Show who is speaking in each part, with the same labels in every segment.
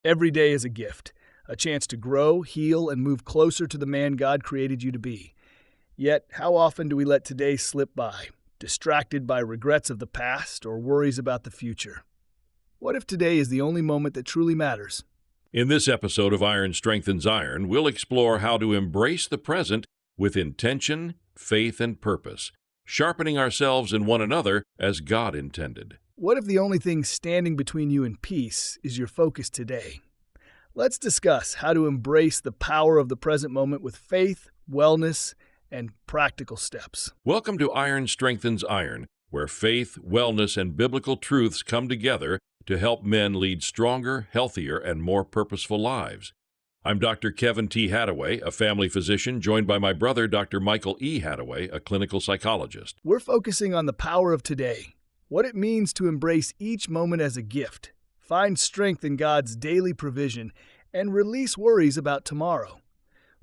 Speaker 1: Every day is a gift, a chance to grow, heal, and move closer to the man God created you to be. Yet, how often do we let today slip by, distracted by regrets of the past or worries about the future? What if today is the only moment that truly matters?
Speaker 2: In this episode of Iron Strengthens Iron, we'll explore how to embrace the present with intention, faith, and purpose, sharpening ourselves and one another as God intended.
Speaker 1: What if the only thing standing between you and peace is your focus today? Let's discuss how to embrace the power of the present moment with faith, wellness, and practical steps.
Speaker 2: Welcome to Iron Strengthens Iron, where faith, wellness, and biblical truths come together to help men lead stronger, healthier, and more purposeful lives. I'm Dr. Kevin T. Hadaway, a family physician, joined by my brother, Dr. Michael E. Hadaway, a clinical psychologist.
Speaker 1: We're focusing on the power of today, what it means to embrace each moment as a gift, find strength in God's daily provision, and release worries about tomorrow.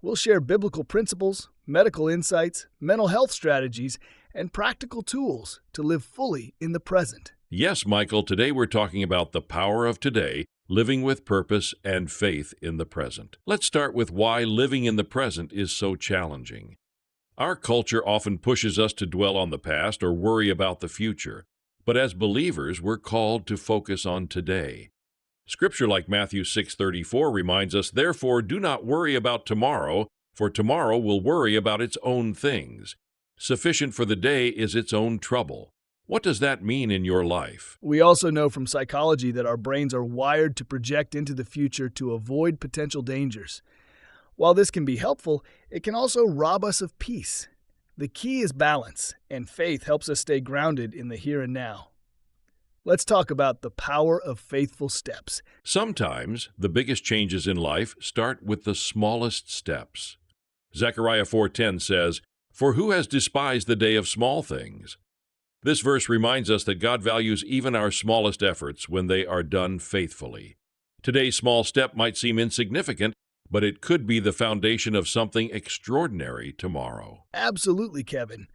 Speaker 1: We'll share biblical principles, medical insights, mental health strategies, and practical tools to live fully in the present.
Speaker 2: Yes, Michael, today we're talking about the power of today, living with purpose and faith in the present. Let's start with why living in the present is so challenging. Our culture often pushes us to dwell on the past or worry about the future. But as believers, we're called to focus on today. Scripture like Matthew 6:34 reminds us, "Therefore do not worry about tomorrow, for tomorrow will worry about its own things. Sufficient for the day is its own trouble." What does that mean in your life?
Speaker 1: We also know from psychology that our brains are wired to project into the future to avoid potential dangers. While this can be helpful, it can also rob us of peace. The key is balance, and faith helps us stay grounded in the here and now. Let's talk about the power of faithful steps.
Speaker 2: Sometimes the biggest changes in life start with the smallest steps. Zechariah 4:10 says, "For who has despised the day of small things?" This verse reminds us that God values even our smallest efforts when they are done faithfully. Today's small step might seem insignificant, but it could be the foundation of something extraordinary tomorrow.
Speaker 1: Absolutely, Kevin.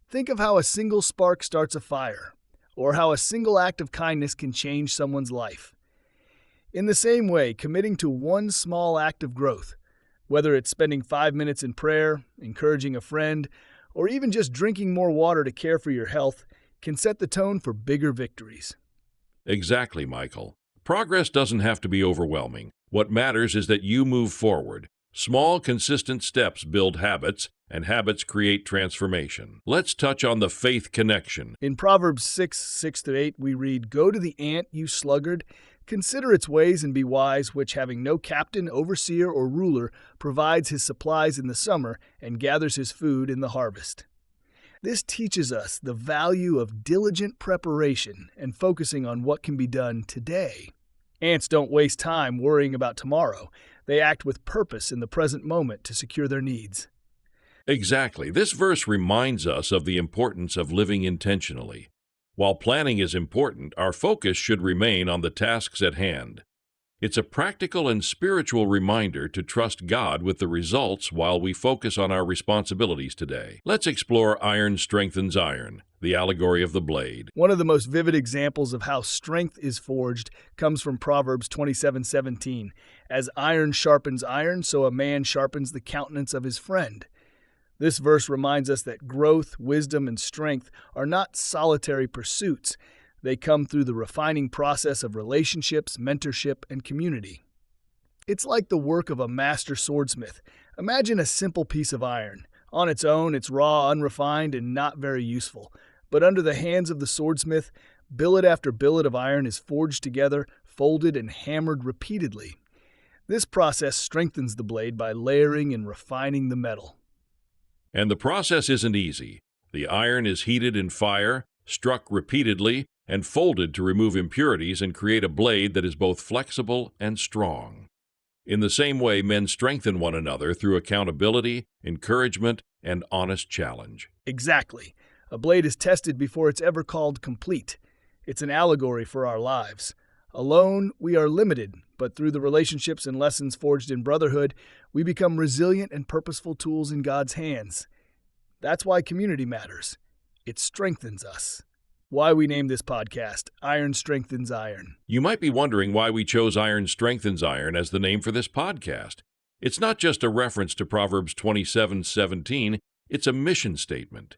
Speaker 1: Think of how a single spark starts a fire, or how a single act of kindness can change someone's life. In the same way, committing to one small act of growth, whether it's spending 5 minutes in prayer, encouraging a friend, or even just drinking more water to care for your health, can set the tone for bigger victories.
Speaker 2: Exactly, Michael. Progress doesn't have to be overwhelming. What matters is that you move forward. Small, consistent steps build habits, and habits create transformation. Let's touch on the faith connection.
Speaker 1: In Proverbs 6:6-8, we read, "Go to the ant, you sluggard. Consider its ways and be wise, which having no captain, overseer, or ruler, provides his supplies in the summer and gathers his food in the harvest." This teaches us the value of diligent preparation and focusing on what can be done today. Ants don't waste time worrying about tomorrow. They act with purpose in the present moment to secure their needs.
Speaker 2: Exactly. This verse reminds us of the importance of living intentionally. While planning is important, our focus should remain on the tasks at hand. It's a practical and spiritual reminder to trust God with the results while we focus on our responsibilities today. Let's explore Iron Strengthens Iron, the allegory of the blade.
Speaker 1: One of the most vivid examples of how strength is forged comes from Proverbs 27:17. "As iron sharpens iron, so a man sharpens the countenance of his friend." This verse reminds us that growth, wisdom, and strength are not solitary pursuits. They come through the refining process of relationships, mentorship, and community. It's like the work of a master swordsmith. Imagine a simple piece of iron. On its own, it's raw, unrefined, and not very useful. But under the hands of the swordsmith, billet after billet of iron is forged together, folded, and hammered repeatedly. This process strengthens the blade by layering and refining the metal.
Speaker 2: And the process isn't easy. The iron is heated in fire, struck repeatedly, and folded to remove impurities and create a blade that is both flexible and strong. In the same way, men strengthen one another through accountability, encouragement, and honest challenge.
Speaker 1: Exactly. A blade is tested before it's ever called complete. It's an allegory for our lives. Alone, we are limited, but through the relationships and lessons forged in brotherhood, we become resilient and purposeful tools in God's hands. That's why community matters. It strengthens us. why we named this podcast Iron Strengthens Iron.
Speaker 2: You might be wondering why we chose Iron Strengthens Iron as the name for this podcast. It's not just a reference to Proverbs 27:17, it's a mission statement.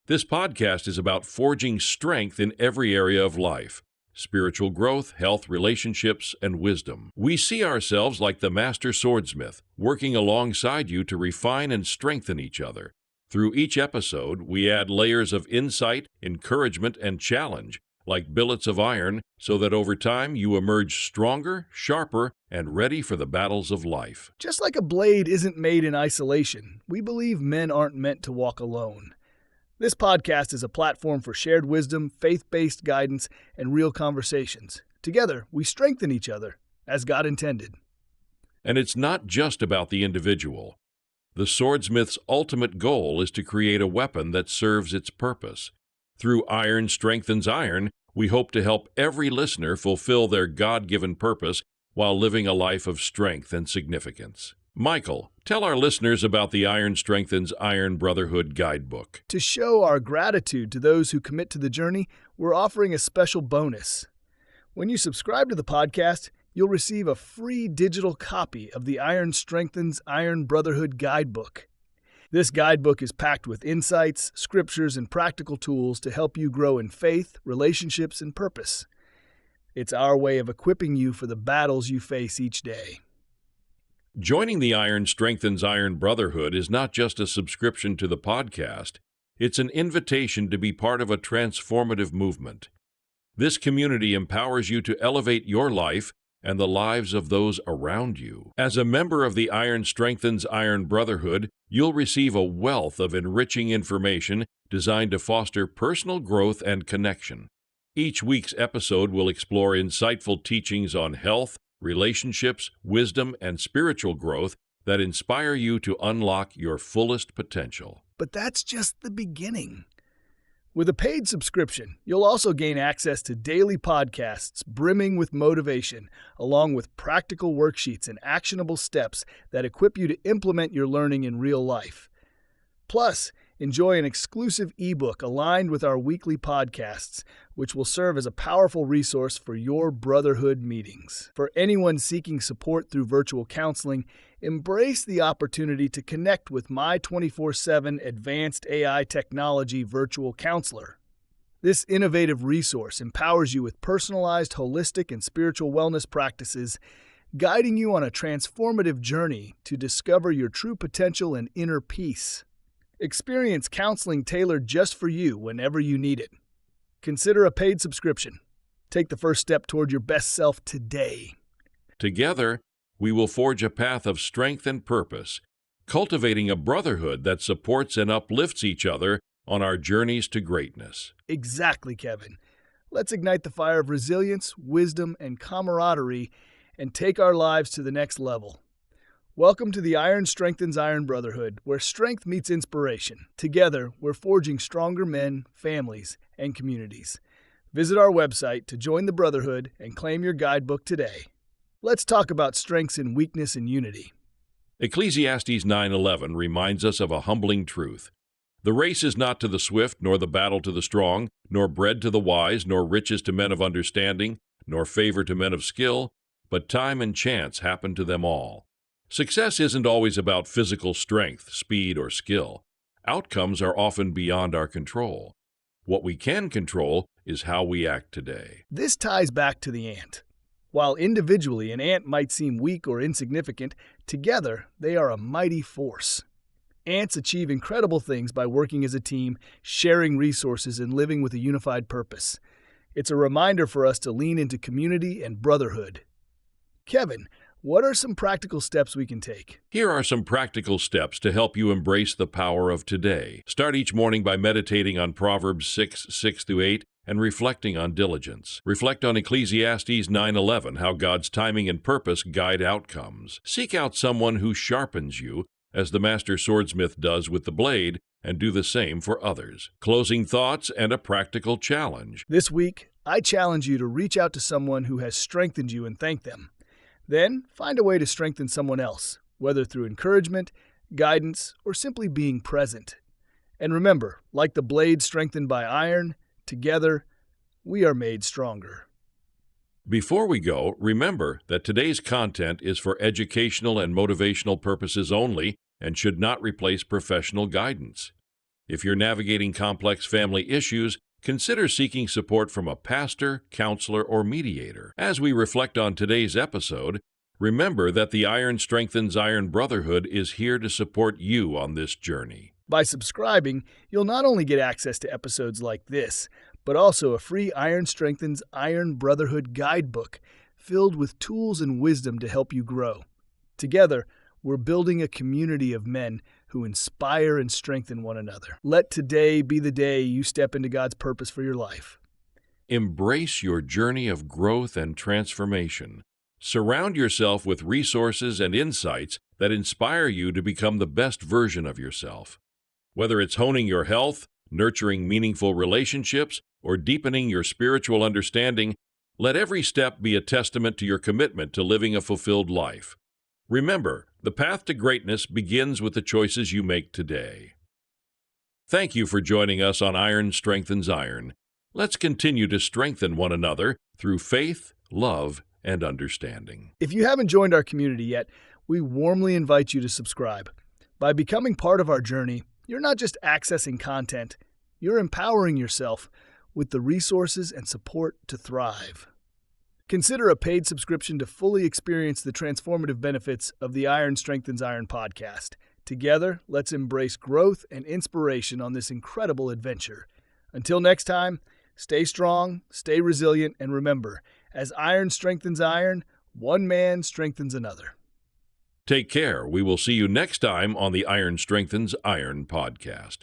Speaker 2: This podcast is about forging strength in every area of life: spiritual growth, health, relationships, and wisdom. We see ourselves like the master swordsmith, working alongside you to refine and strengthen each other. Through each episode, we add layers of insight, encouragement, and challenge, like billets of iron, so that over time you emerge stronger, sharper, and ready for the battles of life.
Speaker 1: Just like a blade isn't made in isolation, we believe men aren't meant to walk alone. This podcast is a platform for shared wisdom, faith-based guidance, and real conversations. Together, we strengthen each other, as God intended.
Speaker 2: And it's not just about the individual. The swordsmith's ultimate goal is to create a weapon that serves its purpose. Through Iron Strengthens Iron, we hope to help every listener fulfill their God-given purpose while living a life of strength and significance. Michael, tell our listeners about the Iron Strengthens Iron Brotherhood Guidebook.
Speaker 1: To show our gratitude to those who commit to the journey, we're offering a special bonus. When you subscribe to the podcast, you'll receive a free digital copy of the Iron Strengthens Iron Brotherhood Guidebook. This guidebook is packed with insights, scriptures, and practical tools to help you grow in faith, relationships, and purpose. It's our way of equipping you for the battles you face each day.
Speaker 2: Joining the Iron Strengthens Iron Brotherhood is not just a subscription to the podcast, it's an invitation to be part of a transformative movement. This community empowers you to elevate your life and the lives of those around you. As a member of the Iron Strengthens Iron Brotherhood, you'll receive a wealth of enriching information designed to foster personal growth and connection. Each week's episode will explore insightful teachings on health, relationships, wisdom, and spiritual growth that inspire you to unlock your fullest potential.
Speaker 1: But that's just the beginning. With a paid subscription, you'll also gain access to daily podcasts brimming with motivation, along with practical worksheets and actionable steps that equip you to implement your learning in real life. Plus, enjoy an exclusive ebook aligned with our weekly podcasts, which will serve as a powerful resource for your brotherhood meetings. For anyone seeking support through virtual counseling, embrace the opportunity to connect with my 24/7 Advanced AI Technology Virtual Counselor. This innovative resource empowers you with personalized, holistic, and spiritual wellness practices, guiding you on a transformative journey to discover your true potential and inner peace. Experience counseling tailored just for you whenever you need it. Consider a paid subscription. Take the first step toward your best self today.
Speaker 2: Together, we will forge a path of strength and purpose, cultivating a brotherhood that supports and uplifts each other on our journeys to greatness.
Speaker 1: Exactly, Kevin. Let's ignite the fire of resilience, wisdom, and camaraderie and take our lives to the next level. Welcome to the Iron Strengthens Iron Brotherhood, where strength meets inspiration. Together, we're forging stronger men, families, and communities. Visit our website to join the Brotherhood and claim your guidebook today. Let's talk about strengths in weakness and unity.
Speaker 2: Ecclesiastes 9:11 reminds us of a humbling truth. The race is not to the swift, nor the battle to the strong, nor bread to the wise, nor riches to men of understanding, nor favor to men of skill, but time and chance happen to them all. Success isn't always about physical strength, speed, or skill. Outcomes are often beyond our control. What we can control is how we act today.
Speaker 1: This ties back to the ant. While individually an ant might seem weak or insignificant, together they are a mighty force. Ants achieve incredible things by working as a team, sharing resources, and living with a unified purpose. It's a reminder for us to lean into community and brotherhood. Kevin, what are some practical steps we can take?
Speaker 2: Here are some practical steps to help you embrace the power of today. Start each morning by meditating on Proverbs 6:6-8 and reflecting on diligence. Reflect on Ecclesiastes 9:11, how God's timing and purpose guide outcomes. Seek out someone who sharpens you, as the master swordsmith does with the blade, and do the same for others. Closing thoughts and a practical challenge.
Speaker 1: This week, I challenge you to reach out to someone who has strengthened you and thank them. Then, find a way to strengthen someone else, whether through encouragement, guidance, or simply being present. And remember, like the blade strengthened by iron, together, we are made stronger.
Speaker 2: Before we go, remember that today's content is for educational and motivational purposes only and should not replace professional guidance. If you're navigating complex family issues, consider seeking support from a pastor, counselor, or mediator. As we reflect on today's episode, remember that the Iron Strengthens Iron Brotherhood is here to support you on this journey.
Speaker 1: By subscribing, you'll not only get access to episodes like this, but also a free Iron Strengthens Iron Brotherhood guidebook filled with tools and wisdom to help you grow. Together, we're building a community of men who inspire and strengthen one another. Let today be the day you step into God's purpose for your life.
Speaker 2: Embrace your journey of growth and transformation. Surround yourself with resources and insights that inspire you to become the best version of yourself. Whether it's honing your health, nurturing meaningful relationships, or deepening your spiritual understanding, let every step be a testament to your commitment to living a fulfilled life. Remember, the path to greatness begins with the choices you make today. Thank you for joining us on Iron Strengthens Iron. Let's continue to strengthen one another through faith, love, and understanding.
Speaker 1: If you haven't joined our community yet, we warmly invite you to subscribe. By becoming part of our journey, you're not just accessing content, you're empowering yourself with the resources and support to thrive. Consider a paid subscription to fully experience the transformative benefits of the Iron Strengthens Iron podcast. Together, let's embrace growth and inspiration on this incredible adventure. Until next time, stay strong, stay resilient, and remember, as iron strengthens iron, one man strengthens another.
Speaker 2: Take care. We will see you next time on the Iron Strengthens Iron podcast.